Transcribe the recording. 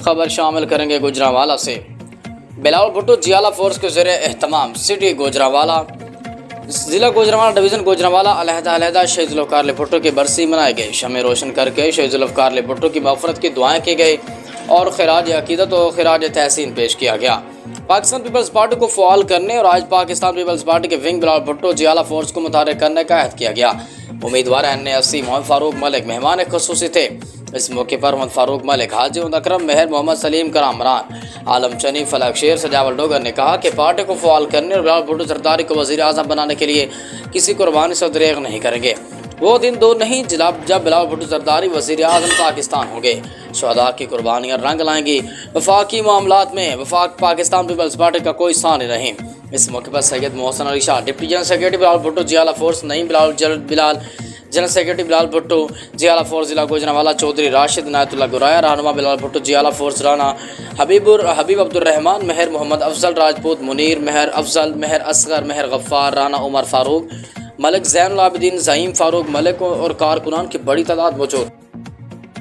خبر شامل کریں گے گوجرانوالا سے۔ بلاول بھٹو جیالہ فورس کے زیر اہتمام سٹی گوجرانوالا ضلع گوجرانوالا ڈویژن گوجرانوالا علیحدہ شہید ذوالفقار علی بھٹو کی برسی منائی گئی۔ شمع روشن کر کے شہید ذوالفقار علی بھٹو کی مغفرت کی دعائیں کی گئی اور خراج عقیدت و خراج تحسین پیش کیا گیا۔ پاکستان پیپلز پارٹی کو فعال کرنے اور آج پاکستان پیپلز پارٹی کے ونگ بلاول بھٹو جیالہ فورس کو متحرک کرنے کا عہد کیا گیا۔ امیدوار NAFC محمد فاروق ملک مہمان خصوصی تھے۔ اس موقع پر محمد فاروق ملک، حاجی اکرم مہر، محمد سلیم کامران، عالم چنی، فلک شیر، سجاول ڈوگر نے کہا کہ پارٹی کو فعال کرنے اور بلاول بھٹو زرداری کو وزیر اعظم بنانے کے لیے کسی قربانی سے دریغ نہیں کریں گے۔ وہ دن دور نہیں جب بلاول بھٹو زرداری وزیر اعظم پاکستان ہوں گے۔ شہداء کی قربانیاں رنگ لائیں گی۔ وفاقی معاملات میں پاکستان پیپلز پارٹی کا کوئی ثانی نہیں۔ اس موقع پر Syed Mohsin Ali Shah, deputy general secretary Bilawal Bhutto Jiyala force, Naeem Bilal general secretary Bilawal Bhutto Jiyala force ضلع گوجرانوالا، چودھری راشد عنایت اللہ گرایا، رہنما بلاول بھٹو جیالہ فورس، رانا حبیب عبدالرحمان، مہر محمد افضل راجپوت، منیر، مہر افضل، مہر اصغر، مہر غفار، رانا عمر فاروق ملک، زین العابدین، زعیم فاروق ملک اور کارکنان کی بڑی تعداد موجود۔